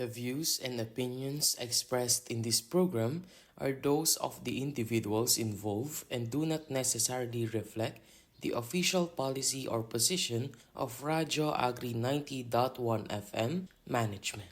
The views and opinions expressed in this program are those of the individuals involved and do not necessarily reflect the official policy or position of Radyo Agri 90.1 FM management.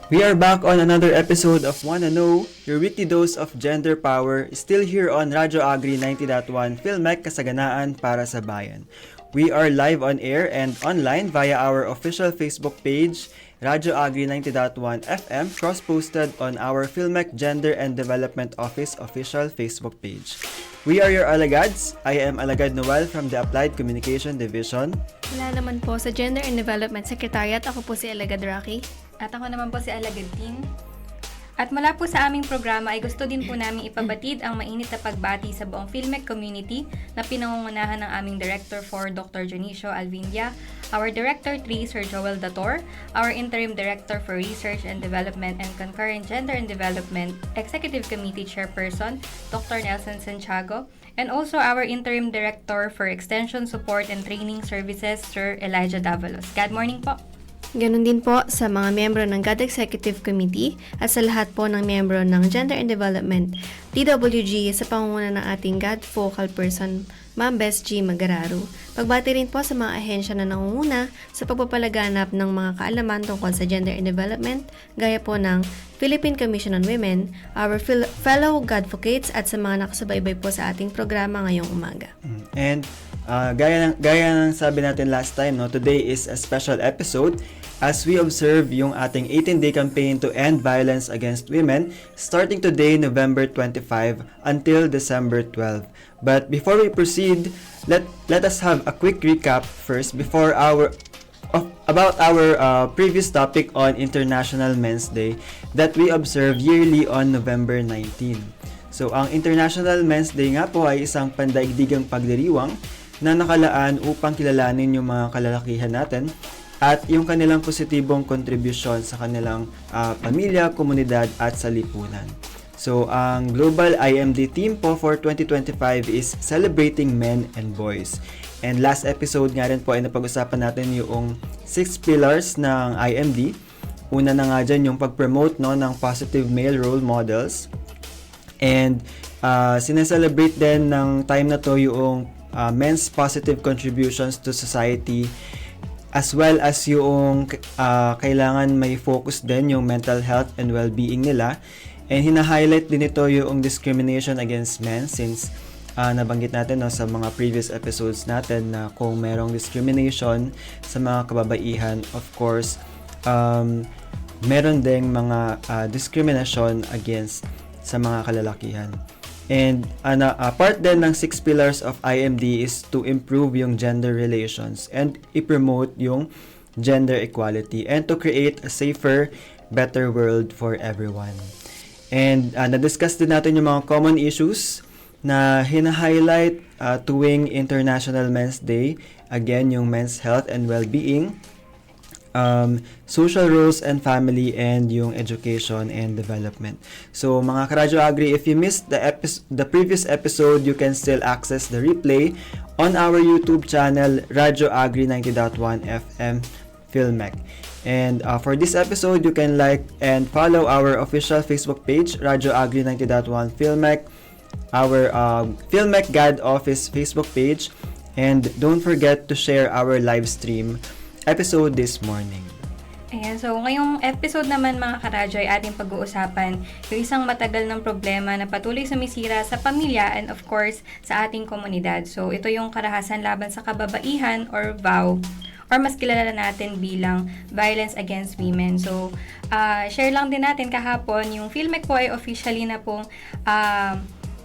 We are back on another episode of Wanna Know, your weekly dose of gender power, still here on Radyo Agri 90.1 PhilMec Kasaganaan para sa Bayan. We are live on air and online via our official Facebook page, Radyo Agri 90.1 FM, cross-posted on our PhilMec Gender and Development Office official Facebook page. We are your Alagads. I am Alagad Noel from the Applied Communication Division. Wala naman po sa Gender and Development Secretariat. Ako po si Alagad Rocky. At ako naman po si Alagad Ting. At mula po sa aming programa ay gusto din po namin ipabatid ang mainit na pagbati sa buong PhilMec community na pinangungunahan ng aming Director 4, Dr. Jonicio Alvindia, our Director 3, Sir Joel Dator, our Interim Director for Research and Development and Concurrent Gender and Development Executive Committee Chairperson, Dr. Nelson Santiago, and also our Interim Director for Extension Support and Training Services, Sir Elijah Davalos. Good morning po! Ganon din po sa mga miyembro ng GAD Executive Committee at sa lahat po ng miyembro ng Gender and Development DWG sa pangunguna ng ating GAD Focal Person, Ma'am Bess G. Magararo. Pagbati rin po sa mga ahensya na nangunguna sa pagpapalaganap ng mga kaalaman tungkol sa gender and development, gaya po ng Philippine Commission on Women, our fellow Godvocates at sa mga nakasubaybay po sa ating programa ngayong umaga. And gaya ng sabi natin last time, no, today is a special episode as we observe yung ating 18-day campaign to end violence against women starting today, November 25 until December 12. But before we proceed, let us have a quick recap first about our previous topic on International Men's Day that we observe yearly on November 19. So ang International Men's Day nga po ay isang pandaigdigang pagdiriwang na nakalaan upang kilalanin yung mga kalalakihan natin at yung kanilang positibong kontribusyon sa kanilang pamilya, komunidad at sa lipunan. So, ang Global IMD theme po for 2025 is Celebrating Men and Boys. And last episode nga rin po ay napag-usapan natin yung 6 pillars ng IMD. Una na nga dyan yung pag-promote, no, ng positive male role models. And sineselebrate din ng time na to yung men's positive contributions to society, as well as yung kailangan may focus din yung mental health and well-being nila. And hina-highlight din ito yung discrimination against men since nabanggit natin no, sa mga previous episodes natin na kung merong discrimination sa mga kababaihan, of course, meron ding mga discrimination against sa mga kalalakihan. And part din ng 6 pillars of IMD is to improve yung gender relations and i-promote yung gender equality and to create a safer, better world for everyone. And na-discuss din natin yung mga common issues na hina-highlight tuwing International Men's Day. Again, yung men's health and well-being, social roles and family, and yung education and development. So mga Karadyo Agri, if you missed the previous episode, you can still access the replay on our YouTube channel, Radyo Agri 90.1 FM Filmec. And for this episode, you can like and follow our official Facebook page, Radyo Agri 90.1 Filmec, our Filmec GAD Office Facebook page, and don't forget to share our live stream episode this morning. Ayan, so ngayong episode naman mga karadyo ay ating pag-uusapan yung isang matagal ng problema na patuloy sumisira sa pamilya and of course sa ating komunidad. So ito yung karahasan laban sa kababaihan or VAW, or mas kilala natin bilang Violence Against Women. So, share lang din natin kahapon, yung Filmec po ay officially na pong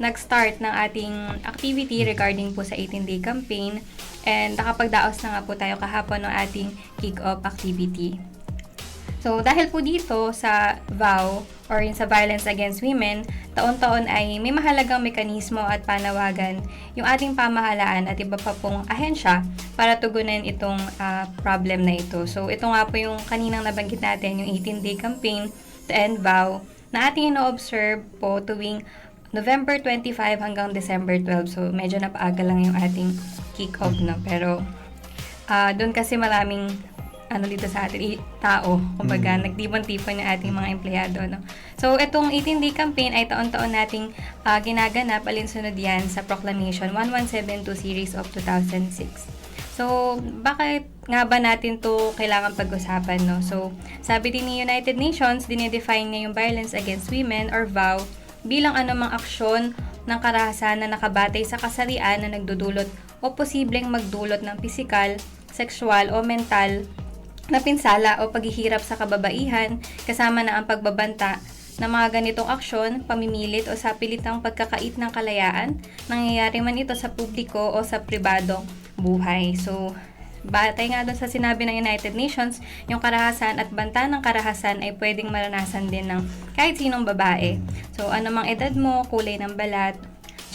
nag-start ng ating activity regarding po sa 18-day campaign, and nakapagdaos na nga po tayo kahapon ng ating kick-off activity. So, dahil po dito sa VAW or yung sa Violence Against Women, taon-taon ay may mahalagang mekanismo at panawagan yung ating pamahalaan at iba pa pong ahensya para tugunan itong problem na ito. So, ito nga po yung kaninang nabanggit natin, yung 18-day campaign to end VAW na ating ino-observe po tuwing November 25 hanggang December 12. So, medyo napaaga lang yung ating kick-off, no? Pero, doon kasi maraming dito sa ating tao, kumbaga, nagtipon-tipon yung ating mga empleyado, no? So, itong 18-day campaign ay taon-taon nating ginaganap, alinsunod yan sa Proclamation 1172 Series of 2006. So, bakit nga ba natin to kailangan pag-usapan, no? So, sabi din ni United Nations, dinedefine niya yung Violence Against Women or VAW bilang anumang aksyon ng karahasan na nakabatay sa kasarian na nagdudulot o posibleng magdulot ng pisikal, sexual o mental na pinsala o paghihirap sa kababaihan, kasama na ang pagbabanta ng mga ganitong aksyon, pamimilit o sa pilitang pagkakait ng kalayaan, nangyayari man ito sa publiko o sa pribadong buhay. So, batay nga doon sa sinabi ng United Nations, yung karahasan at banta ng karahasan ay pwedeng maranasan din ng kahit sinong babae. So, anumang edad mo, kulay ng balat,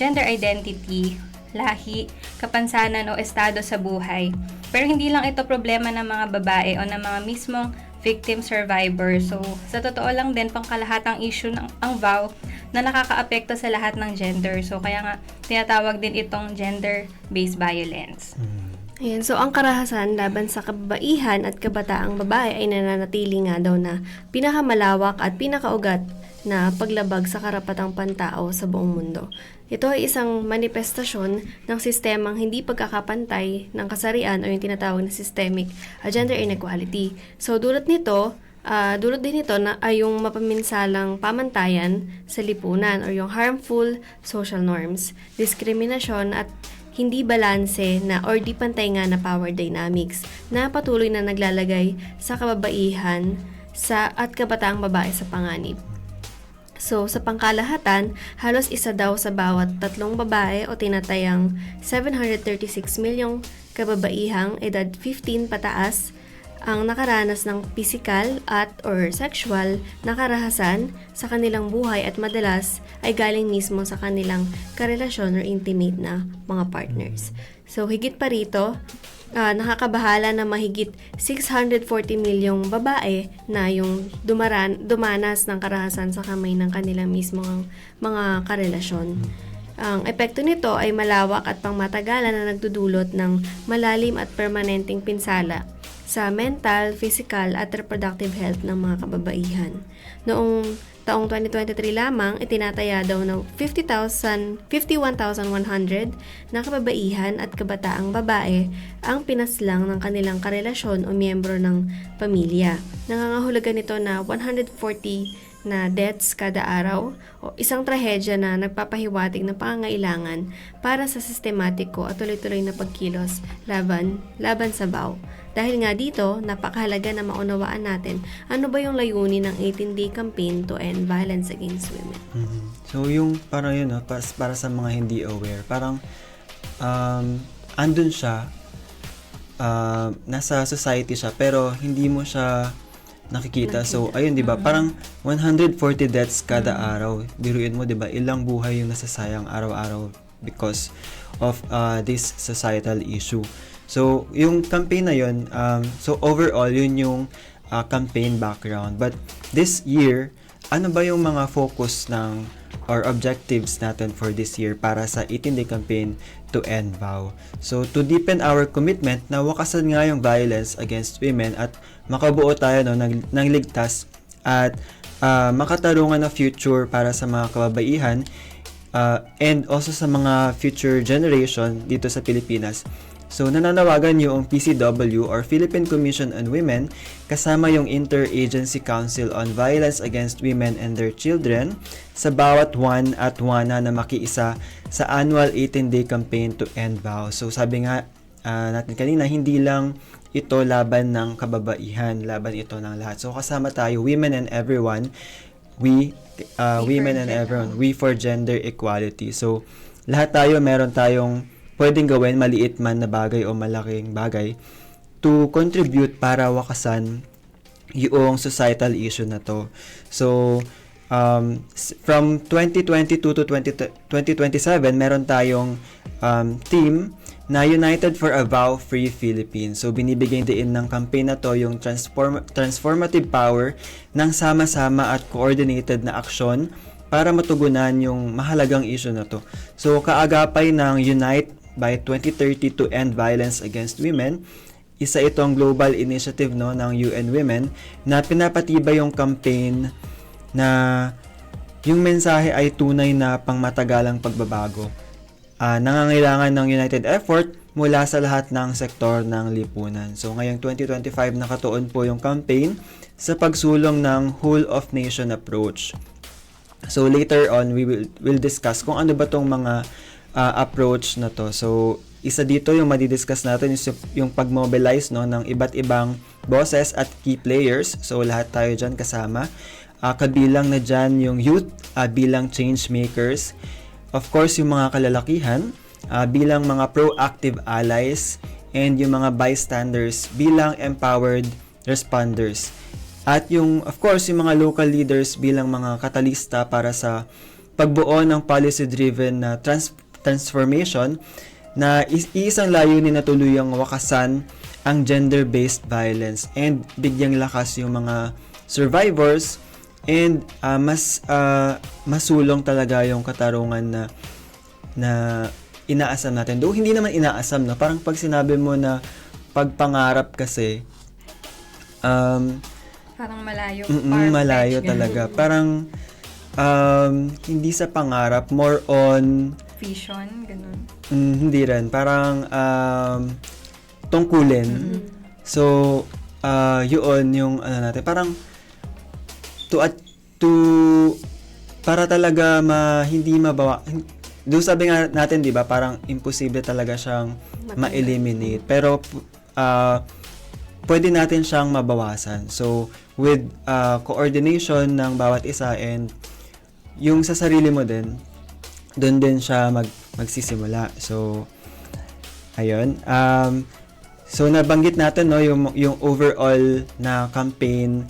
gender identity, lahi, kapansanan o estado sa buhay. Pero hindi lang ito problema ng mga babae o ng mga mismong victim survivor. So, sa totoo lang din, pangkalahatang issue ng ang VAW na nakakaapekto sa lahat ng gender. So, kaya nga, tinatawag din itong gender-based violence. Ayan, so ang karahasan laban sa kababaihan at kabataang babae ay nananatili nga daw na pinakamalawak at pinakaugat na paglabag sa karapatang pantao sa buong mundo. Ito ay isang manifestasyon ng sistemang hindi pagkakapantay ng kasarian o yung tinatawag na systemic gender inequality. So dulot din ito na ay yung mapaminsalang pamantayan sa lipunan o yung harmful social norms, diskriminasyon at hindi balanse na or di pantay nga na power dynamics na patuloy na naglalagay sa kababaihan at kabataang babae sa panganib. So, sa pangkalahatan, halos isa daw sa bawat 3 babae o tinatayang 736 milyong kababaihang edad 15 pataas ang nakaranas ng physical at or sexual na karahasan sa kanilang buhay at madalas ay galing mismo sa kanilang karelasyon or intimate na mga partners. So, higit pa rito, nakakabahala na mahigit 640 milyong babae na yung dumanas ng karahasan sa kamay ng kanilang mismong mga karelasyon. Ang epekto nito ay malawak at pangmatagalan na nagdudulot ng malalim at permanenteng pinsala sa mental, physical at reproductive health ng mga kababaihan. Noong taong 2023 lamang, itinataya daw na 51,100 na kababaihan at kabataang babae ang pinaslang ng kanilang karelasyon o miyembro ng pamilya. Nangangahulugan nito na 149 na deaths kada araw o isang trahedya na nagpapahiwatig ng pangangailangan para sa sistematiko at tuloy-tuloy na pagkilos laban sa BAW. Dahil nga dito, napakahalaga na maunawaan natin ano ba yung layunin ng 18-day campaign to end violence against women. So yung parang yun, para sa mga hindi aware, parang andun siya, nasa society siya, pero hindi mo siya nakikita. So, ayun, di ba? Parang 140 deaths kada araw. Biruin mo, di ba? Ilang buhay yung nasasayang araw-araw because of this societal issue. So, yung campaign na yun, so overall, yun yung campaign background. But this year, ano ba yung mga focus ng or objectives natin for this year para sa 18-day campaign to end VAW? So, to deepen our commitment na wakasan nga yung violence against women at makabuo tayo ng ligtas at makatarungan na future para sa mga kababaihan and also sa mga future generation dito sa Pilipinas. So, nananawagan yung PCW or Philippine Commission on Women kasama yung Interagency Council on Violence Against Women and Their Children sa bawat one at wana na makiisa sa annual 18-day campaign to end VAW. So, sabi nga natin kanina, hindi lang ito laban ng kababaihan, laban ito ng lahat. So, kasama tayo, women and everyone, we for gender equality. So, lahat tayo, meron tayong pwedeng gawin, maliit man na bagay o malaking bagay, to contribute para wakasan yung societal issue na to. So, from 2022 to 2027, meron tayong team na United for a VAW-Free Philippines. So, binibigay din ng campaign na to yung transformative power ng sama-sama at coordinated na aksyon para matugunan yung mahalagang issue na to. So, kaagapay ng Unite by 2030 to End Violence Against Women, isa itong global initiative ng UN Women na pinapatibay yung campaign na yung mensahe ay tunay na pangmatagalang pagbabago. Nangangailangan ng united effort mula sa lahat ng sektor ng lipunan. So ngayong 2025 nakatuon po yung campaign sa pagsulong ng whole of nation approach. So later on we'll discuss kung ano ba tong mga approach na to. So isa dito yung madidiscuss natin is yung pag-mobilize ng iba't ibang bosses at key players. So lahat tayo dyan kasama. Kabilang na dyan yung youth bilang change makers. Of course, yung mga kalalakihan bilang mga proactive allies, and yung mga bystanders bilang empowered responders. At yung, of course, yung mga local leaders bilang mga katalista para sa pagbuo ng policy-driven na transformation na isang layunin na tuluyang wakasan ang gender-based violence and bigyang lakas yung mga survivors and masulong talaga yung katarungan na inaasam natin. Though hindi naman inaasam, no? Parang pag sinabi mo na pagpangarap kasi parang malayo. Malayo talaga. Parang hindi sa pangarap, more on vision, ganun. Hindi rin. Parang tungkulin. So, yun yung ano natin. Parang para talaga hindi mabawa. Doon sabi nga natin, di ba, parang imposible talaga siyang ma-eliminate. Pero pwede natin siyang mabawasan. So, with coordination ng bawat isa and yung sa sarili mo din, doon din siya magsisimula. So, ayun. So, nabanggit natin, no, yung overall na campaign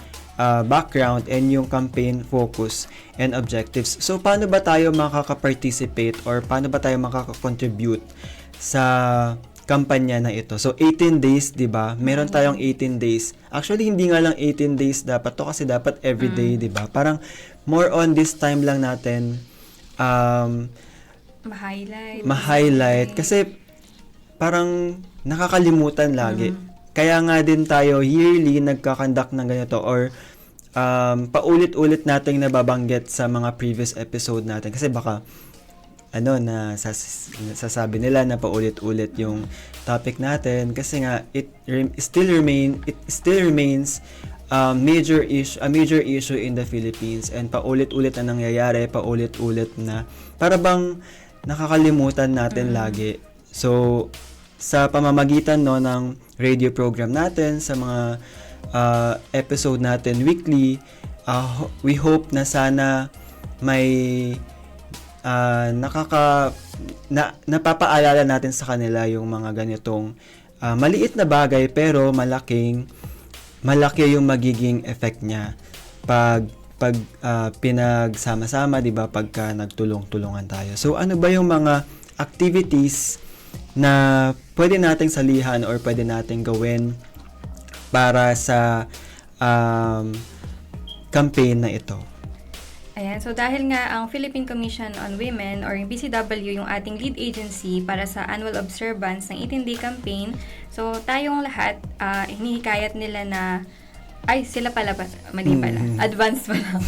background and yung campaign focus and objectives. So, paano ba tayo makaka-participate or paano ba tayo makaka-contribute sa kampanya na ito? So, 18 days, di ba? Meron tayong 18 days. Actually, hindi nga lang 18 days dapat to kasi dapat everyday, di ba? Parang more on this time lang natin ma-highlight. Kasi parang nakakalimutan lagi. Kaya nga din tayo yearly nagkakandak ng ganito or paulit-ulit nating nababanggit sa mga previous episode natin. Kasi baka sasabi nila na paulit-ulit yung topic natin kasi nga it still remains a major issue in the Philippines, and paulit-ulit na nangyayari, paulit-ulit na para bang nakakalimutan natin lagi. So sa pamamagitan no ng radio program natin, sa mga episode natin weekly, we hope na sana may napapaalala natin sa kanila yung mga ganitong maliit na bagay pero malaki yung magiging effect niya pag pinagsama-sama, 'di ba, pagka nagtulong-tulungan tayo. So ano ba yung mga activities na pwede nating salihan or pwede nating gawin para sa campaign na ito? Ayan, so dahil nga ang Philippine Commission on Women or yung PCW yung ating lead agency para sa annual observance ng 18-day campaign, so tayong lahat, hinihikayat nila na, sila pala, mali pala, advance pa lang.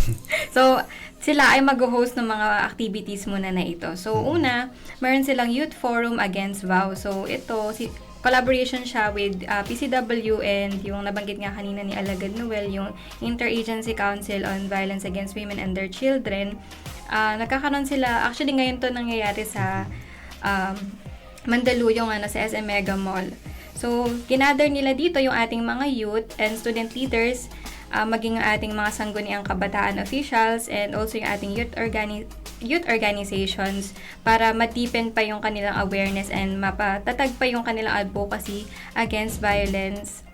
So, sila ay mag-host ng mga activities muna na ito. So, una, meron silang Youth Forum Against VAW. So, ito, collaboration siya with PCW and yung nabanggit nga kanina ni Alagad Noel, yung Interagency Council on Violence Against Women and Their Children. Nagkakaroon sila, actually ngayon to nangyayari sa Mandaluyong sa SM Mega Mall. So, ginather nila dito yung ating mga youth and student leaders, maging ang ating mga sangguniang kabataan officials and also yung ating youth organizations para matipen pa yung kanilang awareness and mapatatag pa yung kanilang advocacy against violence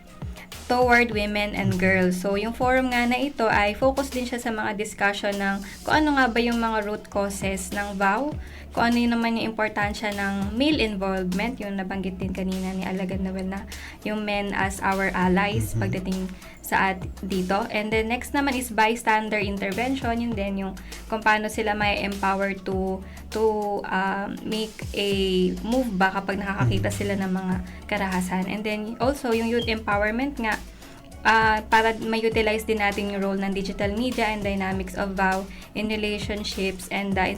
toward women and girls. So, yung forum nga na ito ay focus din siya sa mga discussion ng kung ano nga ba yung mga root causes ng VAW, kung ano yun naman yung importansya ng male involvement, yung nabanggit din kanina ni Alagad Noel na yung men as our allies pagdating sa dito. And then next naman is bystander intervention, yun din yung kung paano sila may empower to make a move ba kapag nakakakita sila ng mga karahasan. And then also yung youth empowerment nga, para ma-utilize din natin yung role ng digital media and dynamics of VAW in relationships and the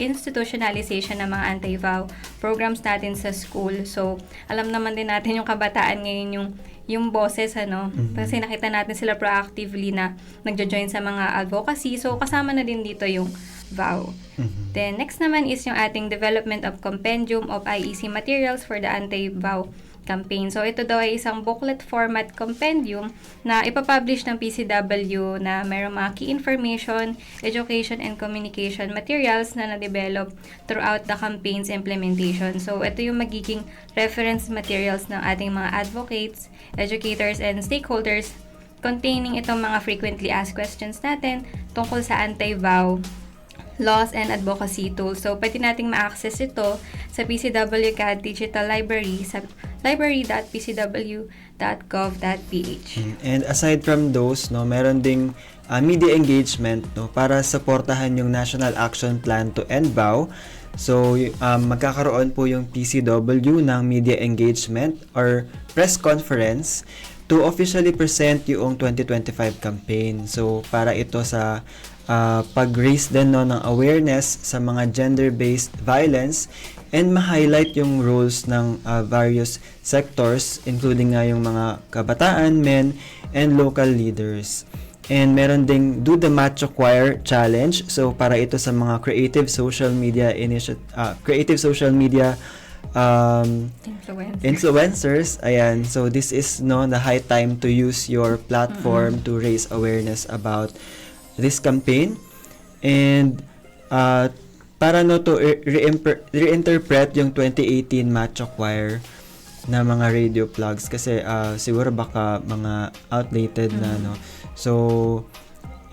institutionalization ng mga anti-VAW programs natin sa school. So, alam naman din natin yung kabataan ngayon yung boses, kasi nakita natin sila proactively na nagjo-join sa mga advocacy. So, kasama na din dito yung VAW. Then, next naman is yung ating development of compendium of IEC materials for the anti-VAW campaign. So, ito daw ay isang booklet format compendium na ipapublish ng PCW na mayroong mga key information, education, and communication materials na na-develop throughout the campaign's implementation. So, ito yung magiging reference materials ng ating mga advocates, educators, and stakeholders containing itong mga frequently asked questions natin tungkol sa anti-VAW laws and advocacy tools. So, pwede nating ma-access ito sa PCW CAD Digital Library sa library.pcw.gov.ph. And aside from those, meron ding media engagement para suportahan yung National Action Plan to End VAW. So, magkakaroon po yung PCW ng media engagement or press conference to officially present yung 2025 campaign. So, para ito sa pag-raise din ng awareness sa mga gender-based violence and ma-highlight yung roles ng various sectors, including nga yung mga kabataan, men, and local leaders. And meron ding Do the Macho Choir Challenge. So, para ito sa mga creative social media influencers. Ayan. So, this is the high time to use your platform to raise awareness about this campaign. And para to reinterpret yung 2018 Macho Choir na mga radio plugs kasi siguro baka mga outdated na So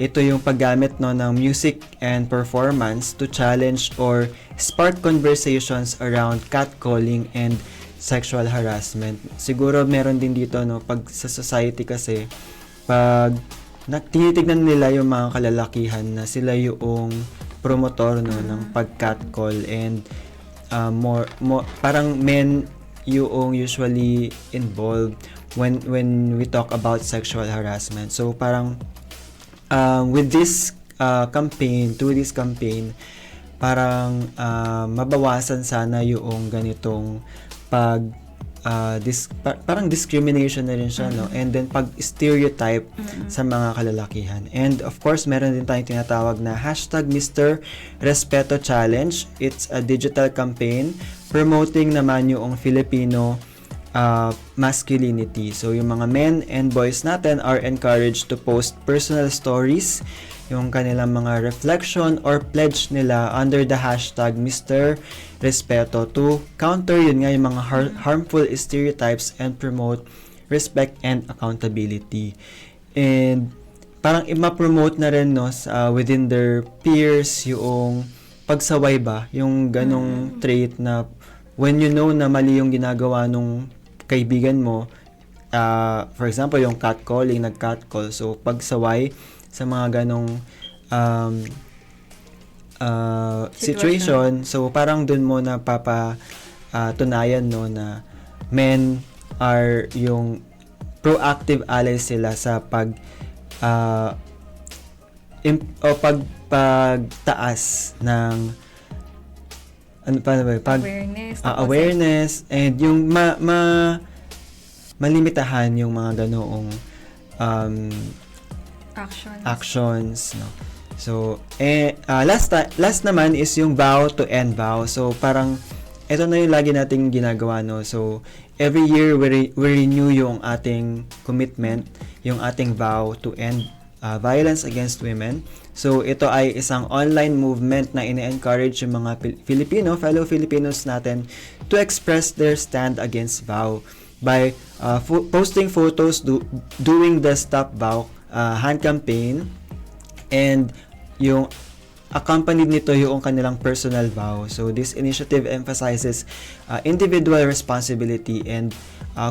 ito yung paggamit ng music and performance to challenge or spark conversations around catcalling and sexual harassment. Siguro meron din dito pag sa society kasi pag tinitignan nila yung mga kalalakihan na sila yung promotor ng pag-catcall and more parang men yung usually involved when we talk about sexual harassment. So parang with this through this campaign, parang mabawasan sana yung ganitong parang discrimination na rin siya, no? And then pag-stereotype sa mga kalalakihan. And of course, meron din tayong tinatawag na hashtag Mr. Respeto Challenge. It's a digital campaign promoting naman yung Filipino masculinity. So, yung mga men and boys natin are encouraged to post personal stories, yung kanilang mga reflection or pledge nila under the hashtag Mr. Respeto to counter yun nga yung mga harmful stereotypes and promote respect and accountability. And parang i-promote na rin, no, within their peers yung pagsaway ba, yung ganong trait na when you know na mali yung ginagawa nung kaibigan mo, for example, yung catcalling, nag-catcall, so pagsaway sa mga ganong situation, so parang dun mo na tunayan, no, na men are yung proactive allies sila sa pagtaas ng awareness and yung malimitahan yung mga ganoong actions, no. So last naman is yung vow to end vow. So parang ito na yung lagi nating ginagawa, no. So every year we renew yung ating commitment, yung ating vow to end violence against women. So ito ay isang online movement na ine-encourage yung mga fellow Filipinos natin to express their stand against vow by posting photos doing the Stop Vow hand campaign, and yung accompanied nito yung kanilang personal vow. So this initiative emphasizes individual responsibility and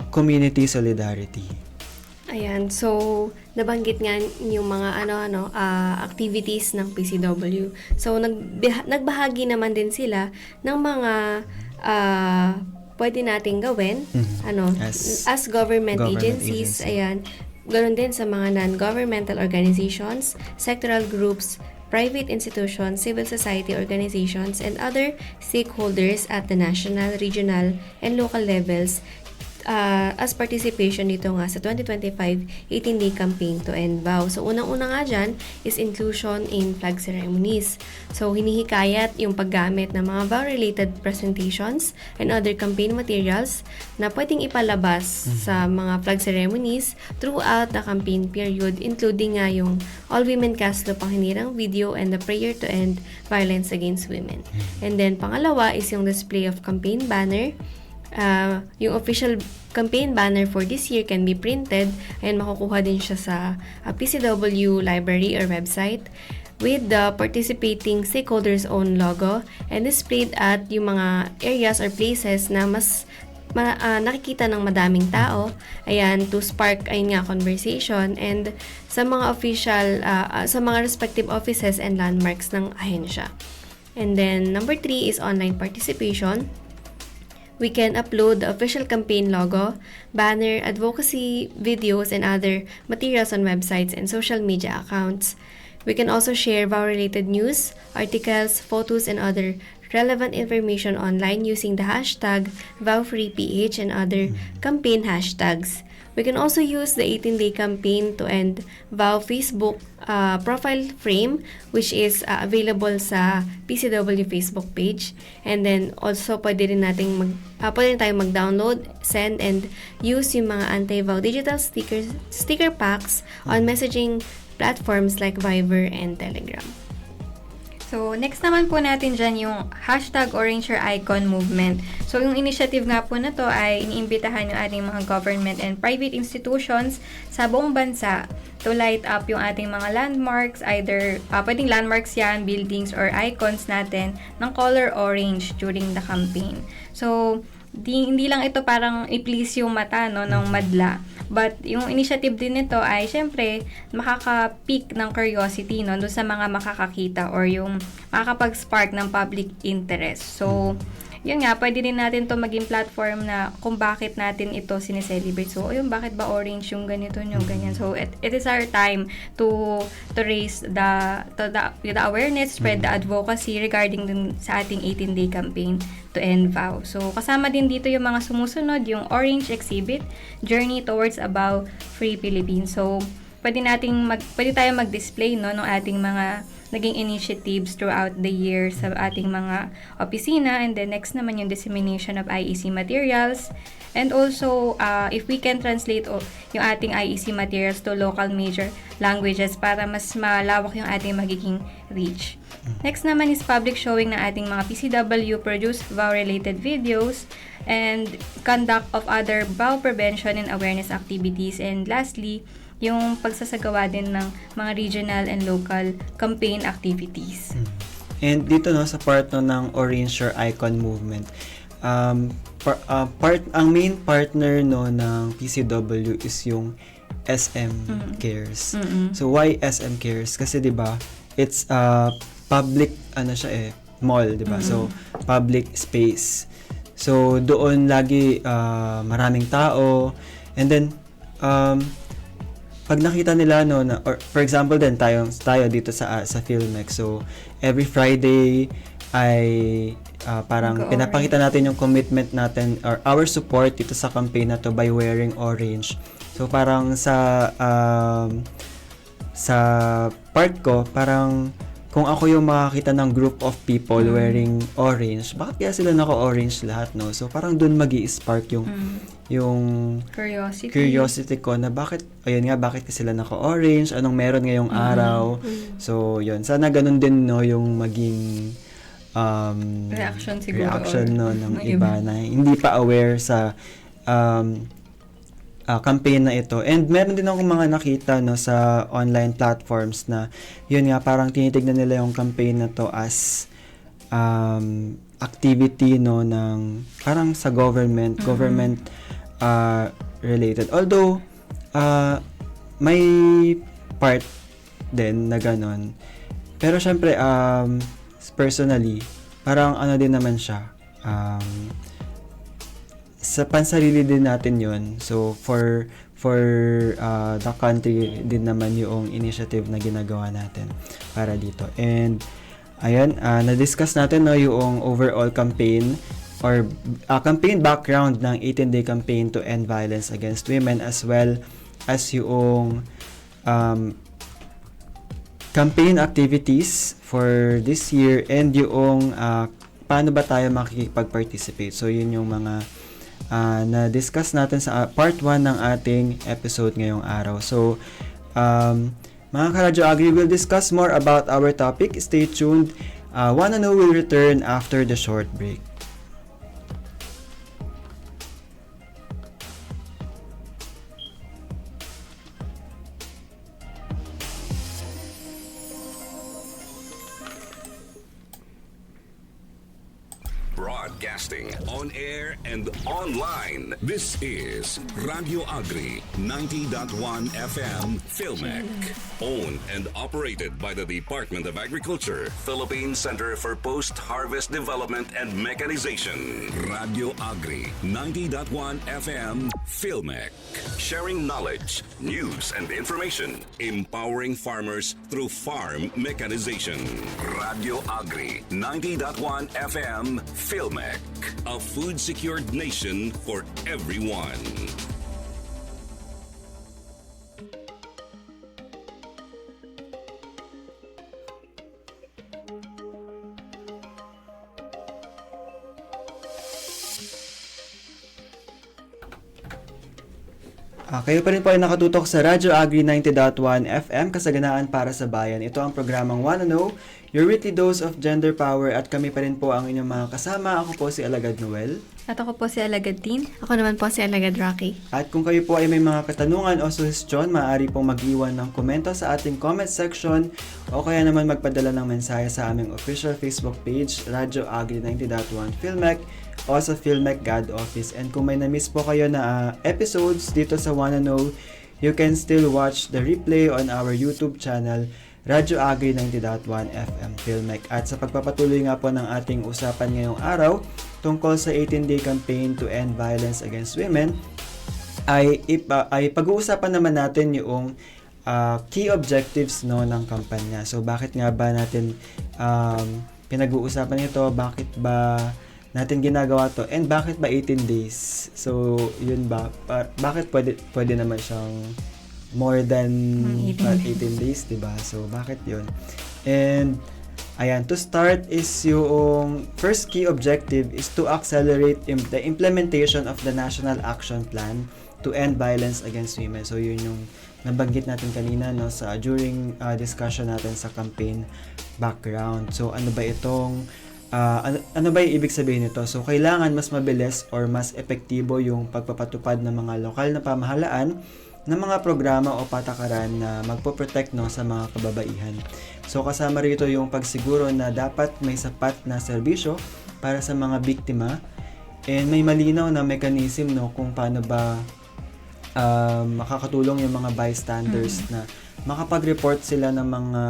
community solidarity. Ayan, so nabanggit nga yung mga activities ng PCW. So nagbahagi naman din sila ng mga pwede nating gawin as government agencies. Ayan, ganoon din sa mga non-governmental organizations, sectoral groups, private institutions, civil society organizations, and other stakeholders at the national, regional, and local levels as participation dito nga sa 2025 18-day campaign to end vow. So, unang-una nga dyan is inclusion in flag ceremonies. So, hinihikayat yung paggamit ng mga vow-related presentations and other campaign materials na pwedeng ipalabas sa mga flag ceremonies throughout the campaign period, including nga yung all-women Kaslo Panghinirang video and the prayer to end violence against women. And then, pangalawa is yung display of campaign banner. Yung official campaign banner for this year can be printed and makukuha din siya sa PCW library or website with the participating stakeholders' own logo and displayed at yung mga areas or places na mas nakikita ng madaming tao, ayan, to spark conversation and sa mga official sa mga respective offices and landmarks ng ahensya. And then number 3 is online participation. We can upload the official campaign logo, banner, advocacy videos, and other materials on websites and social media accounts. We can also share vow-related news, articles, photos, and other relevant information online using the hashtag VowFreePH and other campaign hashtags. We can also use the 18-day campaign to end vow Facebook profile frame, which is available sa PCW Facebook page. And then also pwede rin tayong mag-download, send, and use yung mga anti-vow digital sticker packs on messaging platforms like Viber and Telegram. So, next naman po natin dyan yung hashtag Orange Your Icon movement. So, yung initiative nga po na to ay iniimbitahan yung ating mga government and private institutions sa buong bansa to light up yung ating mga landmarks, either pwedeng landmarks yan, buildings, or icons natin ng color orange during the campaign. So, hindi lang ito parang i-please yung mata ng madla. But yung initiative din nito ay syempre makaka-pick ng curiosity doon sa mga makakakita or yung makakapag-spark ng public interest. So, yun nga, pwede din natin to maging platform na kung bakit natin ito sineselebrate. So, ayun, bakit ba orange yung ganito yung ganyan? So, it is our time to raise the awareness, spread the advocacy regarding dun sa ating 18-day campaign to end vow. So, kasama din dito yung mga sumusunod, yung Orange Exhibit, Journey Towards a Vow Free Philippines. So, pwede tayong mag-display no ng ating mga naging initiatives throughout the year sa ating mga opisina, and then next naman yung dissemination of IEC materials, and also if we can translate yung ating IEC materials to local major languages para mas malawak yung ating magiging reach. Next naman is public showing ng ating mga PCW produced vow-related videos and conduct of other vow prevention and awareness activities, and lastly, yung pagsasagawa din ng mga regional and local campaign activities. And dito no sa part no ng Orange Your Icon movement, ang main partner no ng PCW is yung SM Cares. So why SM Cares? Kasi 'di ba, it's public mall, 'di ba? So public space. So doon lagi maraming tao, and then pag nakita nila no na, or for example din tayo dito sa Filmex, so every Friday ay parang pinapakita natin yung commitment natin or our support dito sa campaign na to by wearing orange. So parang sa part ko, parang kung ako yung makakita ng group of people wearing orange, bakit kaya sila naka-orange lahat, no? So parang dun magi-spark yung curiosity ko na bakit sila naka-orange, anong meron ngayong araw. So yun, sana ganun din no yung maging reaction no ng iba na hindi pa aware sa campaign na ito. And meron din akong mga nakita no sa online platforms na yun nga, parang tinitignan nila yung campaign na to as activity no ng parang sa government related. Although may part din na ganon. Pero syempre personally, parang ano din naman siya, sa pansarili din natin yun. So for the country din naman yung initiative na ginagawa natin para dito. And ayan, na-discuss natin no yung overall campaign or campaign background ng 18-day campaign to end violence against women, as well as yung campaign activities for this year, and yung paano ba tayo makikipag-participate. So yun yung mga na-discuss natin sa part 1 ng ating episode ngayong araw. So mga ka-Radyo Agri, we'll discuss more about our topic. Stay tuned. Wanna Know will return after the short break. Broadcasting on air and online. This is Radio Agri 90.1 FM Filmec. Owned and operated by the Department of Agriculture, Philippine Center for Post-Harvest Development and Mechanization. Radio Agri 90.1 FM Filmec. Sharing knowledge, news, and information. Empowering farmers through farm mechanization. Radio Agri 90.1 FM Filmec. A food-secured nation for everyone. Kayo pa rin po ay nakatutok sa Radyo Agri 90.1 FM, kasaganaan para sa bayan. Ito ang programang Wanna Know, your weekly dose of gender power, at kami pa rin po ang inyong mga kasama. Ako po si Alagad Noel. At ako po si Alagad Tin. Ako naman po si Alagad Rocky. At kung kayo po ay may mga katanungan o suhestyon, maaari pong mag-iwan ng komento sa ating comment section o kaya naman magpadala ng mensahe sa aming official Facebook page, Radyo Agri 90.1 Filmec, o sa Filmec God Office. And kung may na-miss po kayo na episodes dito sa Wanna Know, you can still watch the replay on our YouTube channel, Radyo Agri 90.1 FM Filmec. At sa pagpapatuloy nga po ng ating usapan ngayong araw, tungkol sa 18-day campaign to end violence against women, ay pag-uusapan naman natin yung key objectives ng kampanya. So bakit nga ba natin pinag-uusapan ito? Bakit ba natin ginagawa to? And bakit ba 18 days? So yun ba? Bakit pwede naman siyang more than 18 days, diba? So bakit yun? And ayan, to start is yung first key objective is to accelerate the implementation of the National Action Plan to end violence against women. So yun yung nabanggit natin kanina during discussion natin sa campaign background. So ano ba itong ano ba yung ibig sabihin nito? So kailangan mas mabilis or mas epektibo yung pagpapatupad ng mga lokal na pamahalaan ng mga programa o patakaran na magpo-protect sa mga kababaihan. So kasama rito yung pagsiguro na dapat may sapat na serbisyo para sa mga biktima, and may malinaw na mechanism kung paano ba makakatulong yung mga bystanders na makapag-report sila ng mga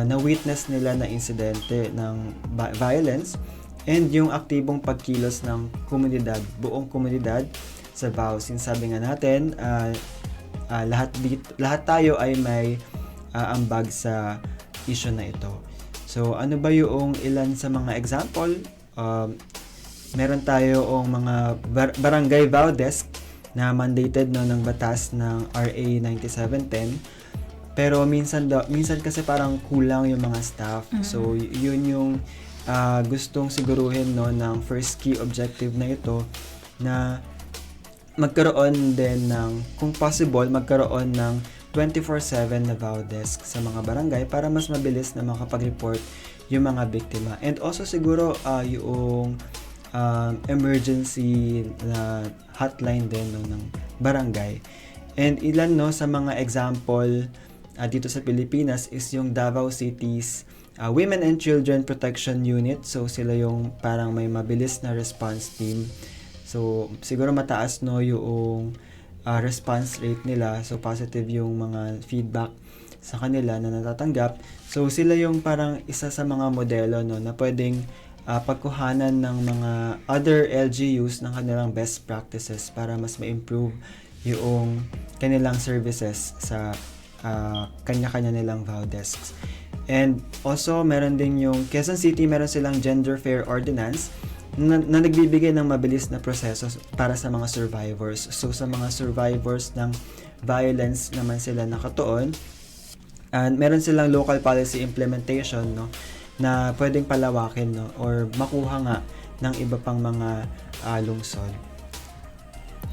na-witness nila na insidente ng violence, and yung aktibong pagkilos ng komunidad, buong komunidad sa BAW. Sinasabi nga natin, lahat tayo ay may ambag sa issue na ito. So ano ba yung ilan sa mga example? Meron tayo mga barangay BAW desk na mandated ng batas ng RA 9710, pero minsan kasi parang kulang yung mga staff. So yun yung gustong siguruhin ng first key objective na ito, na magkaroon din kung possible, magkaroon ng 24/7 na BAW desk sa mga barangay para mas mabilis na makapag-report yung mga biktima. And also siguro yung emergency na hotline din ng barangay. And ilan sa mga example dito sa Pilipinas is yung Davao City's Women and Children Protection Unit. So sila yung parang may mabilis na response team. So siguro mataas yung response rate nila. So positive yung mga feedback sa kanila na natatanggap. So sila yung parang isa sa mga modelo na pwedeng pagkuhanan ng mga other LGUs ng kanilang best practices para mas ma-improve yung kanilang services sa kanya-kanya nilang BAW desks. And also meron din yung Quezon City, meron silang Gender Fair Ordinance na nagbibigay ng mabilis na proseso para sa mga survivors. So sa mga survivors ng violence naman sila nakatuon, and meron silang local policy implementation na pwedeng palawakin or makuha nga ng iba pang mga lungsod.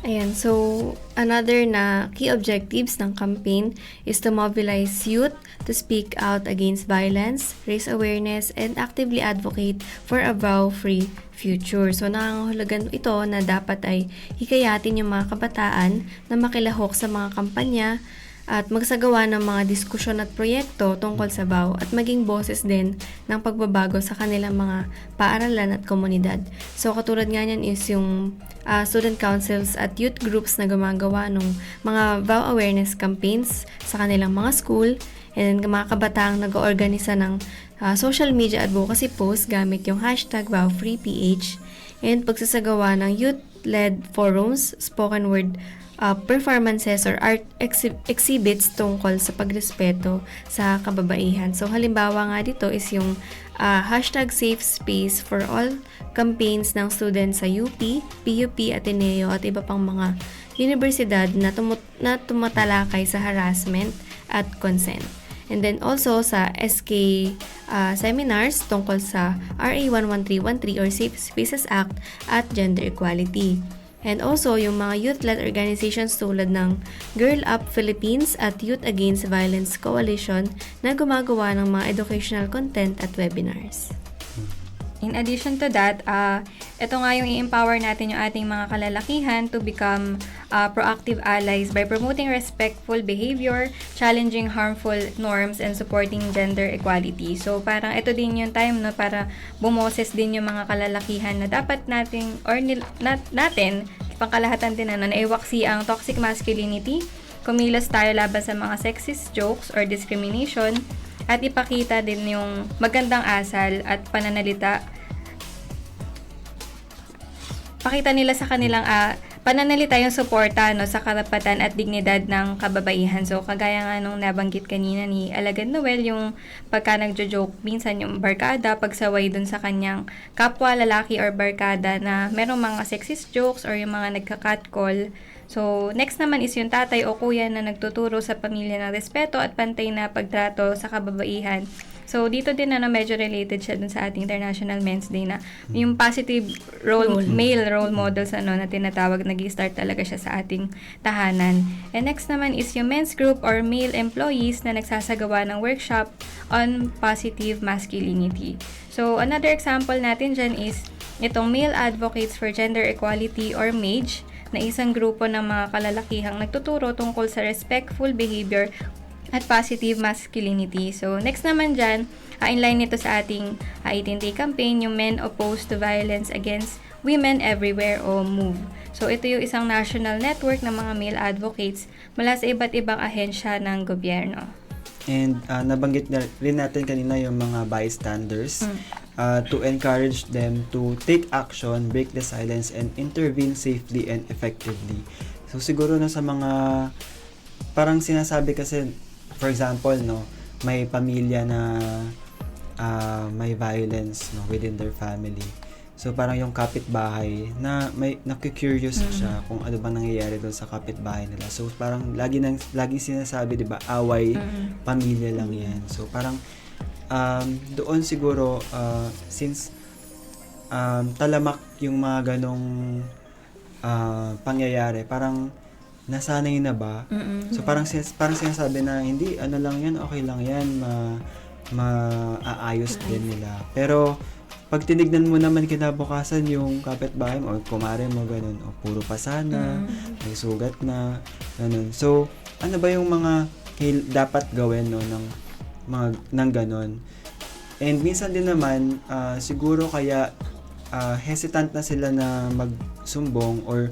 Ayan, so another na key objectives ng campaign is to mobilize youth to speak out against violence, raise awareness, and actively advocate for a BAW-free future. So nangangahulugan ito na dapat ay hikayatin yung mga kabataan na makilahok sa mga kampanya at magsagawa ng mga diskusyon at proyekto tungkol sa BAW at maging boses din ng pagbabago sa kanilang mga paaralan at komunidad. So katulad nga niyan is yung student councils at youth groups na gumagawa ng mga BAW awareness campaigns sa kanilang mga school, and mga kabataang nag-oorganisa ng social media advocacy posts gamit yung hashtag BAWFreePH, and pagsasagawa ng youth-led forums, spoken word performances or art exhibits tungkol sa pagrespeto sa kababaihan. So halimbawa nga dito is yung hashtag Safe Space for All campaigns ng students sa UP, PUP, Ateneo at iba pang mga universidad na tumatalakay sa harassment at consent. And then also sa SK seminars tungkol sa RA 11313 or Safe Spaces Act at Gender Equality. And also, yung mga youth-led organizations tulad ng Girl Up Philippines at Youth Against Violence Coalition na gumagawa ng mga educational content at webinars. In addition to that, ito nga yung i-empower natin yung ating mga kalalakihan to become proactive allies by promoting respectful behavior, challenging harmful norms, and supporting gender equality. So parang ito din yung time para bumoses din yung mga kalalakihan na dapat natin pangkalahatan din na naiwaksi ang toxic masculinity, kumilos tayo laban sa mga sexist jokes or discrimination, at ipakita din yung magandang asal at pananalita pakita nila sa kanilang pananalita yung suporta sa karapatan at dignidad ng kababaihan. So, kagaya nga nung nabanggit kanina ni Alagad Noel, yung pagka nagjo-joke, minsan yung barkada, pagsaway dun sa kanyang kapwa lalaki or barkada na merong mga sexist jokes or yung mga nagka-catcall. So, next naman is yung tatay o kuya na nagtuturo sa pamilya ng respeto at pantay na pagtrato sa kababaihan. So, dito din medyo related siya dun sa ating International Men's Day na yung positive male role models na tinatawag, nag-start talaga siya sa ating tahanan. And next naman is yung men's group or male employees na nagsasagawa ng workshop on positive masculinity. So, another example natin dyan is itong Male Advocates for Gender Equality or MAGE na isang grupo ng mga kalalakihang nagtuturo tungkol sa respectful behavior at positive masculinity. So, next naman dyan, inline nito sa ating 18-day campaign, yung Men Opposed to Violence Against Women Everywhere o MOVE. So, ito yung isang national network ng mga male advocates mula sa iba't ibang ahensya ng gobyerno. And nabanggit na rin natin kanina yung mga bystanders to encourage them to take action, break the silence, and intervene safely and effectively. So, siguro sa mga parang sinasabi kasi, for example, may pamilya na may violence within their family. So parang yung kapitbahay na may naku-curious siya kung ano bang nangyayari doon sa kapitbahay nila. So parang laging sinasabi, 'di ba, away pamilya lang 'yan. So parang doon siguro since talamak yung mga ganong pangyayari, parang nasanay na ba? So parang sinasabi na hindi, ano lang yan, okay lang yan, maaayos din nila. Pero pag tinignan mo naman kinabukasan yung kapitbahay mo o kumare mo, ganun, o puro pasana, may sugat na, ganun. So ano ba yung mga dapat gawin ng ganun? And minsan din naman siguro kaya hesitant na sila na magsumbong or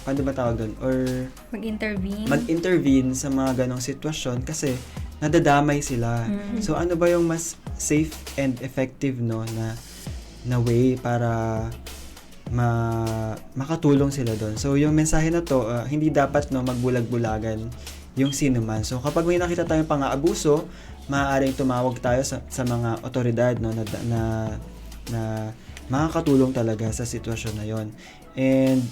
ano ba tawag doon? Or mag-intervene sa mga ganong sitwasyon kasi nadadamay sila. So ano ba yung mas safe and effective na way para makatulong sila doon? So yung mensahe na to, hindi dapat magbulag-bulagan yung sino man. So kapag may nakita tayong pang-aabuso, maaaring tumawag tayo sa mga otoridad na makakatulong talaga sa sitwasyon na yon. And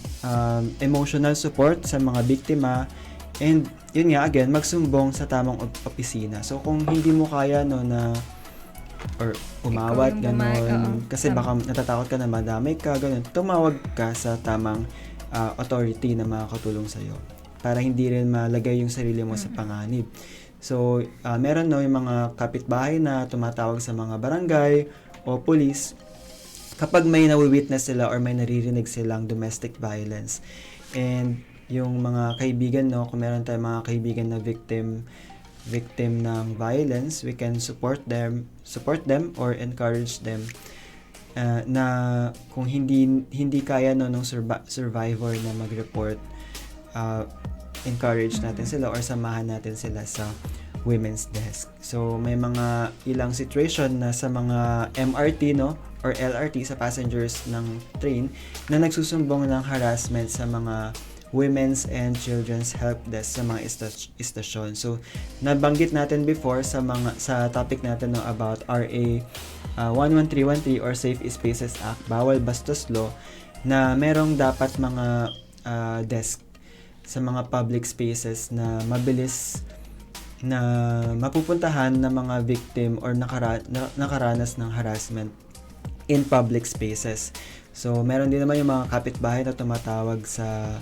emotional support sa mga biktima, and yun nga, again, magsumbong sa tamang opisina. So kung hindi mo kaya or umawat ganon, kasi baka natatakot ka na madamay ka, ganon, tumawag ka sa tamang authority na makakatulong sa'yo para hindi rin malagay yung sarili mo sa panganib. So meron yung mga kapitbahay na tumatawag sa mga barangay o police kapag may nawi-witness sila or may naririnig silang domestic violence. And yung mga kaibigan, kung meron tayong mga kaibigan na victim ng violence, we can support them or encourage them na kung hindi kaya nung survivor na mag-report, encourage natin sila or samahan natin sila sa women's desk. So may mga ilang situation na sa mga MRT or LRT, sa passengers ng train, na nagsusumbong ng harassment sa mga women's and children's help desk sa mga istasyon. So nabanggit natin before sa topic natin about RA 11313 or Safe Spaces Act, Bawal Bastos Law, na merong dapat mga desk sa mga public spaces na mabilis na mapupuntahan ng mga victim or nakaranas ng harassment in public spaces. So, meron din naman yung mga kapitbahay na tumatawag sa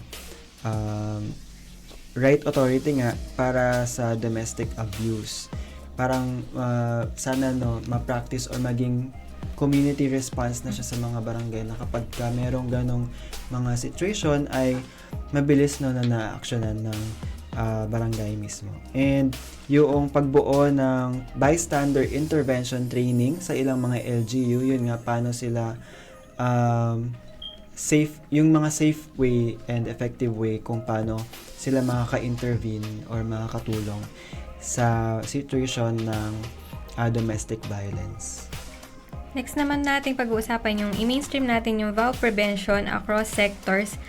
right authority nga para sa domestic abuse. Parang sana ma-practice or maging community response na siya sa mga barangay na kapag merong ganong mga situation ay mabilis na na-actionan ng barangay mismo. And yung pagbuo ng bystander intervention training sa ilang mga LGU, yun nga, paano sila yung mga safe way and effective way kung paano sila makaka-intervene or makakatulong sa situation ng domestic violence. Next naman natin pag-uusapan yung i-mainstream natin yung vow prevention across sectors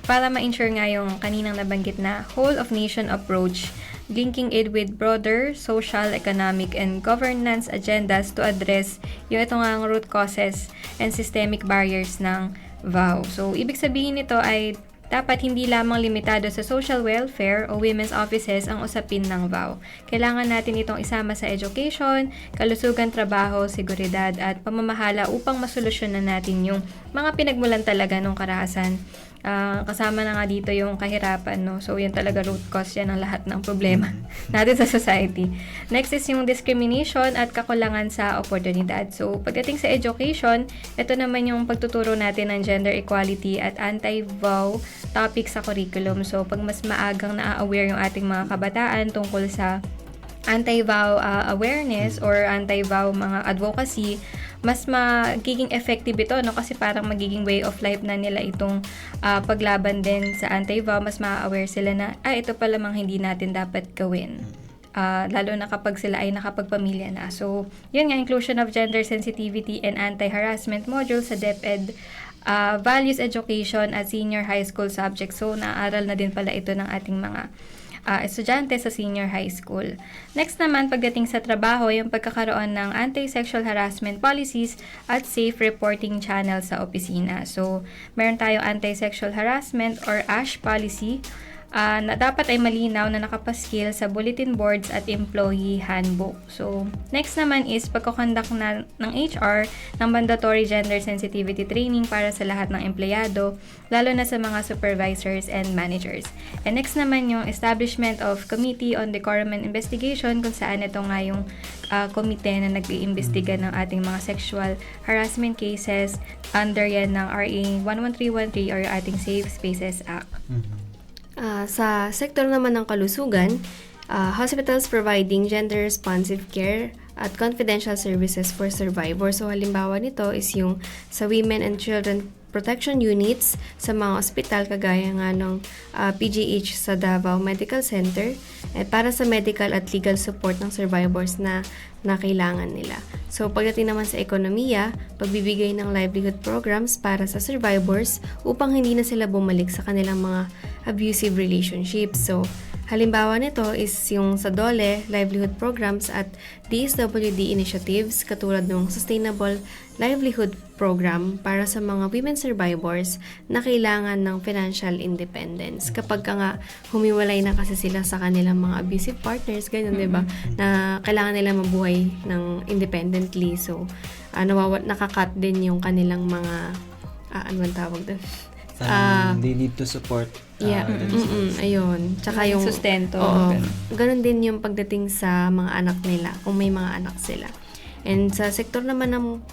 para ma-ensure nga yung kaninang nabanggit na whole of nation approach, linking it with broader social, economic, and governance agendas to address yung ito nga ang root causes and systemic barriers ng vow. So, ibig sabihin nito ay dapat hindi lamang limitado sa social welfare o women's offices ang usapin ng vow. Kailangan natin itong isama sa education, kalusugan, trabaho, seguridad at pamamahala upang masolusyonan natin yung mga pinagmulan talaga ng karahasan. Kasama na nga dito yung kahirapan, no? So, yan talaga root cause yan ng lahat ng problema natin sa society. Next is yung discrimination at kakulangan sa oportunidad. So, pagdating sa education, ito naman yung pagtuturo natin ng gender equality at anti-vow topic sa curriculum. So, pag mas maagang na-aware yung ating mga kabataan tungkol sa anti-vow awareness or anti-vow mga advocacy, mas magiging effective ito, no? Kasi parang magiging way of life na nila itong paglaban din sa anti-vow. Mas ma-aware sila na, ito pala mang hindi natin dapat gawin. Lalo na kapag sila ay nakapagpamilya na. So, yun nga, inclusion of gender sensitivity and anti-harassment module sa DepEd, values education at senior high school subjects. So, naaral na din pala ito ng ating mga estudyante sa senior high school. Next naman, pagdating sa trabaho, yung pagkakaroon ng anti-sexual harassment policies at safe reporting channel sa opisina. So, meron tayong anti-sexual harassment or ASH policy na dapat ay malinaw na nakapaskil sa bulletin boards at employee handbook. So, next naman is pagkoconduct ng HR ng mandatory gender sensitivity training para sa lahat ng empleyado, lalo na sa mga supervisors and managers. And next naman yung establishment of Committee on Decorum and Investigation, kung saan ito nga yung komite na nag-iimbestiga ng ating mga sexual harassment cases under yan ng RA 11313 or ating Safe Spaces Act. Sa sektor naman ng kalusugan, hospitals providing gender-responsive care at confidential services for survivors. So, halimbawa nito is yung sa Women and Children Protection Units sa mga ospital kagaya nga ng PGH sa Davao Medical Center para sa medical at legal support ng survivors na kailangan nila. So, pagdating naman sa ekonomiya, pagbibigay ng livelihood programs para sa survivors upang hindi na sila bumalik sa kanilang mga abusive relationships. So, halimbawa nito is yung sa DOLE, livelihood programs at DSWD initiatives katulad ng Sustainable Livelihood Program para sa mga women survivors na kailangan ng financial independence. Kapag nga humiwalay na kasi sila sa kanilang mga abusive partners, ganyan, 'di ba? Na kailangan nila mabuhay ng independently. So, nakakat din yung kanilang mga ano ang tawag doon? They need to support. Ayun. Tsaka yung sustento. Oo. Ganun din yung pagdating sa mga anak nila, kung may mga anak sila. And sa sektor naman ng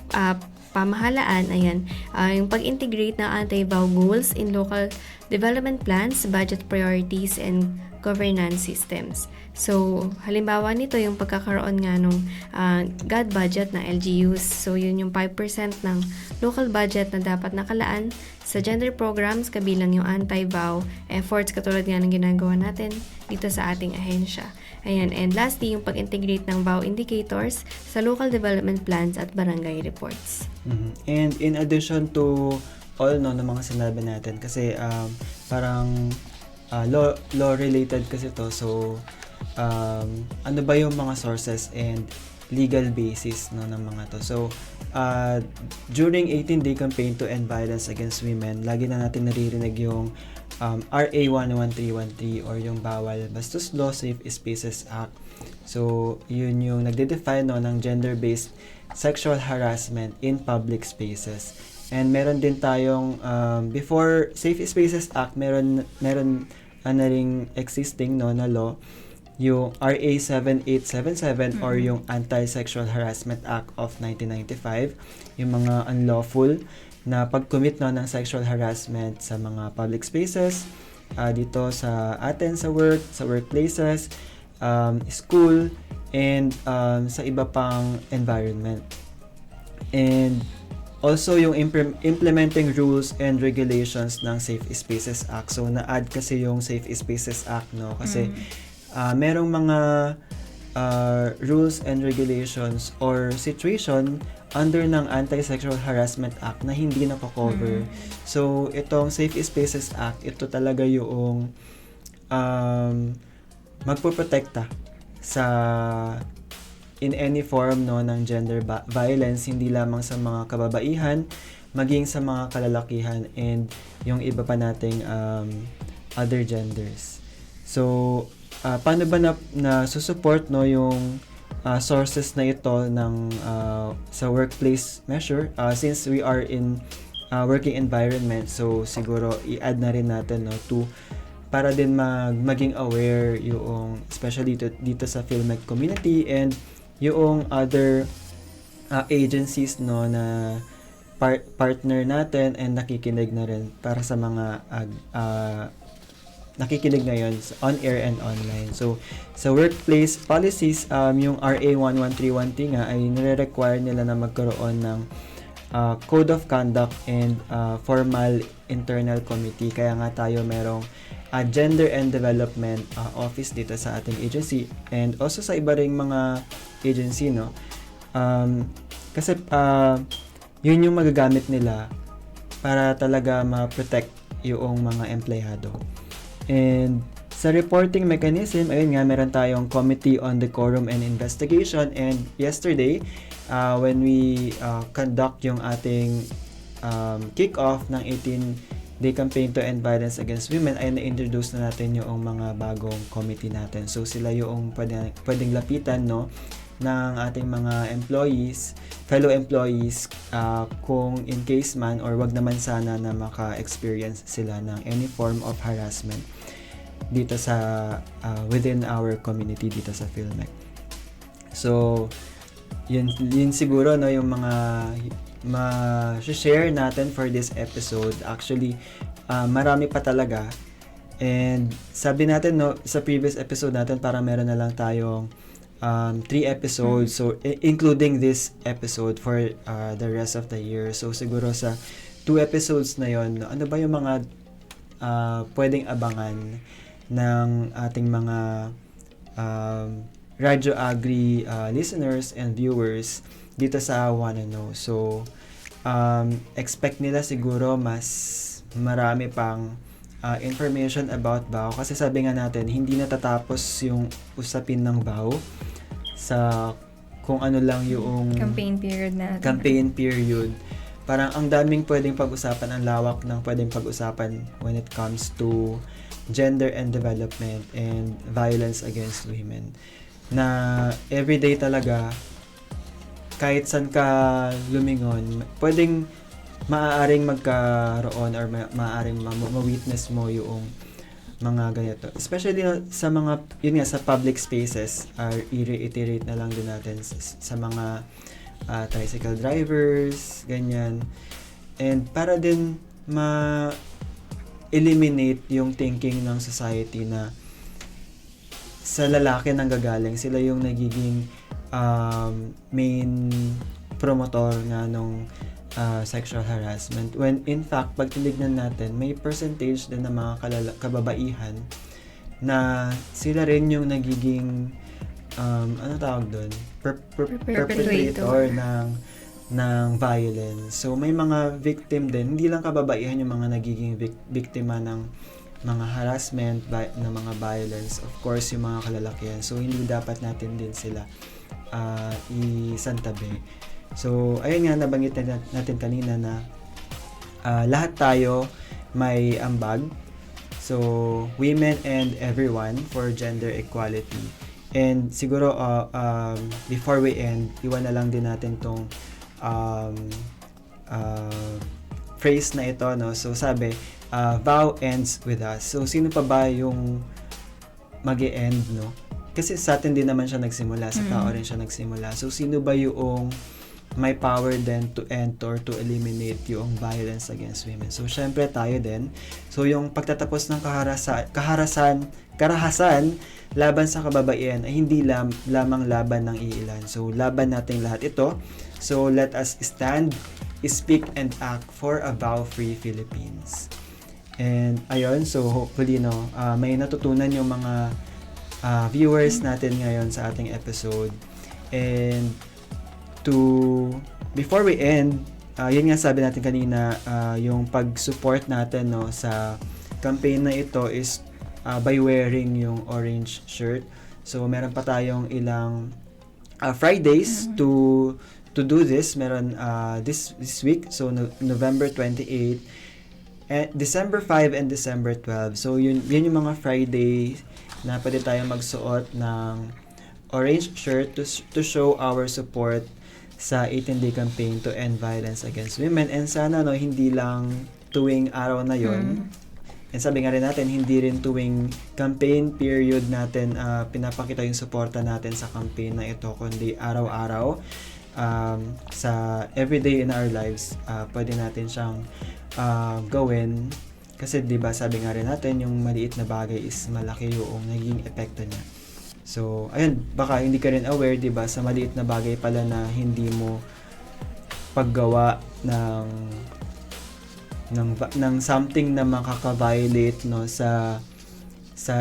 pamahalaan, ayan, yung pag-integrate ng anti-vow goals in local development plans, budget priorities, and governance systems. So, halimbawa nito yung pagkakaroon nga nung GOD budget ng LGUs. So, yun yung 5% ng local budget na dapat nakalaan sa gender programs kabilang yung anti-vow efforts katulad nga ng ginagawa natin dito sa ating ahensya. Ayan, and lastly, yung pag-integrate ng vow indicators sa local development plans at barangay reports. And in addition to all ng mga sinabi natin, kasi parang law related kasi to, so ano ba yung mga sources and legal basis ng mga to. So during 18-day campaign to end violence against women, lagi na natin naririnig yung RA 11313 or yung Bawal Bastos Law Safe Spaces Act. So yun yung nagde-define ng gender-based sexual harassment in public spaces. And meron din tayong before Safe Spaces Act, meron na ring existing na law, yung RA 7877 or yung Anti-Sexual Harassment Act of 1995, yung mga unlawful na pag-commit ng sexual harassment sa mga public spaces, dito sa atin sa workplaces, school, and sa iba pang environment. And also yung implementing rules and regulations ng Safe Spaces Act. So na-add kasi yung Safe Spaces Act, no? Kasi merong mga rules and regulations or situation under ng Anti-Sexual Harassment Act na hindi nako-cover. So, itong Safe Spaces Act, ito talaga yung magpoprotekta sa in any form no ng gender violence, hindi lamang sa mga kababaihan, maging sa mga kalalakihan and yung iba pa nating other genders. So, paano ba na susupport no yung sources na ito ng sa workplace measure since we are in working environment, so siguro i-add na rin natin no to para din maging aware yung especially dito sa Filmec community and yung other agencies no na partner natin and nakikinig na rin para sa mga nakikinig ngayon on air and online. So sa workplace policies, yung RA 1131T nga ay nire-require nila na magkaroon ng code of conduct and formal internal committee. Kaya nga tayo merong gender and development office dito sa ating agency and also sa iba ring mga agency no. Kasi yun yung magagamit nila para talaga ma-protect yung mga empleyado. And sa reporting mechanism, ayun nga, meron tayong Committee on Decorum and Investigation, and yesterday, when we conduct yung ating kick-off ng 18-day campaign to end violence against women, ay na-introduce na natin yung mga bagong committee natin. So sila yung pwedeng lapitan no ng ating mga fellow employees kung in case man or wag naman sana na maka-experience sila ng any form of harassment dito sa within our community dito sa Filmec. So yun siguro no yung mga ma-share natin for this episode. Actually marami pa talaga, and sabi natin no sa previous episode natin para meron na lang tayong 3 episodes, so including this episode for the rest of the year. So siguro sa 2 episodes na yon, ano ba yung mga pwedeng abangan ng ating mga Radyo Agri listeners and viewers dito sa Wanna Know. So expect nila siguro mas marami pang information about BAO, kasi sabi nga natin hindi natatapos yung usapin ng BAO sa kung ano lang yung Campaign period natin. campaign period. Parang ang daming pwedeng pag-usapan, ang lawak ng pwedeng pag-usapan when it comes to gender and development and violence against women, na everyday talaga kahit saan ka lumingon, pwedeng maaaring magkaroon or maaaring ma-witness mo yung mga ganito. Especially sa mga, yun nga, sa public spaces, i-reiterate na lang din natin sa mga tricycle drivers, ganyan. And para din ma-eliminate yung thinking ng society na sa lalaki nang gagaling, sila yung nagiging main promotor nga nung sexual harassment, when in fact pag tinignan natin may percentage din ng mga kababaihan na sila rin yung nagiging ano tawag doon, perpetrator ng violence. So may mga victim din, hindi lang kababaihan yung mga nagiging biktima ng mga harassment ng mga violence, of course yung mga kalalakihan. So hindi dapat natin din sila isantabi. So, ayun nga, nabanggit natin kanina na lahat tayo may ambag. So, women and everyone for gender equality. And siguro, before we end, iwan na lang din natin tong phrase na ito, no? So, sabi, vow ends with us. So, sino pa ba yung mag-e-end, no? Kasi sa atin din naman siya nagsimula, sa tao rin siya nagsimula. So, sino ba yung may power then to end or to eliminate yung violence against women? So, syempre tayo din. So, yung pagtatapos ng karahasan laban sa kababaihan ay hindi lamang laban ng iilan. So, laban nating lahat ito. So, let us stand, speak, and act for a vow-free Philippines. And, ayun, so hopefully, no, may natutunan yung mga viewers natin ngayon sa ating episode. And to before we end, yun nga sabi natin kanina, yung pag-support natin no sa campaign na ito is by wearing yung orange shirt. So meron pa tayong ilang Fridays to do this. Meron this week, so November 28, December 5 and December 12. So yun yung mga Friday na pwede tayong magsuot ng orange shirt to show our support sa 18-day campaign to end violence against women. And sana no, hindi lang tuwing araw na yon. And sabi nga rin natin, hindi rin tuwing campaign period natin pinapakita yung suporta natin sa campaign na ito, kundi araw-araw sa everyday in our lives, pwede natin siyang gawin. Kasi 'di ba sabi nga rin natin, yung maliit na bagay is malaki yung naging epekto niya. So, ayun, baka hindi ka rin aware, 'di ba, sa maliit na bagay pala na hindi mo paggawa ng something na makaka-violate no sa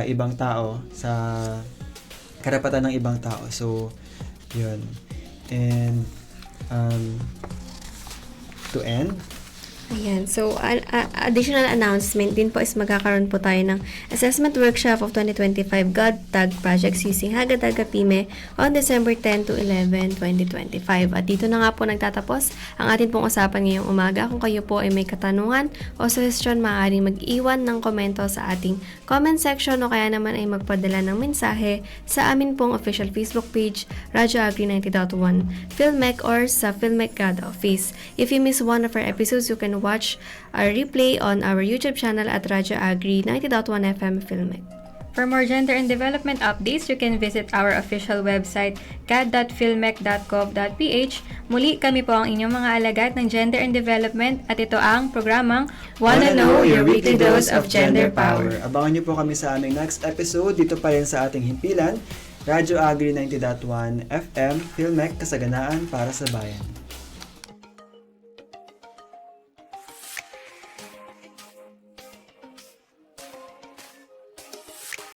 ibang tao, sa karapatan ng ibang tao. So, 'yun. And to end, Ayan. So, additional announcement din po is magkakaroon po tayo ng assessment workshop of 2025 God Tag projects using Hagadaga Pime on December 10 to 11, 2025. At dito na nga po nagtatapos ang atin pong usapan ngayong umaga. Kung kayo po ay may katanungan o suggestion, maaaring mag-iwan ng komento sa ating comment section o kaya naman ay magpadala ng mensahe sa amin pong official Facebook page, Radyo Agri 90.1 Filmec, or sa Filmec God Office. If you miss one of our episodes, you can watch our replay on our YouTube channel at Radyo Agri 90.1 FM Filmec. For more gender and development updates, you can visit our official website, cad.filmec.gov.ph. Muli, kami po ang inyong mga alagad ng gender and development at ito ang programang Wanna Know Your Weekly Dose of Gender Power. Abangan niyo po kami sa aming next episode dito pa rin sa ating himpilan, Radyo Agri 90.1 FM Filmec, kasaganaan para sa bayan.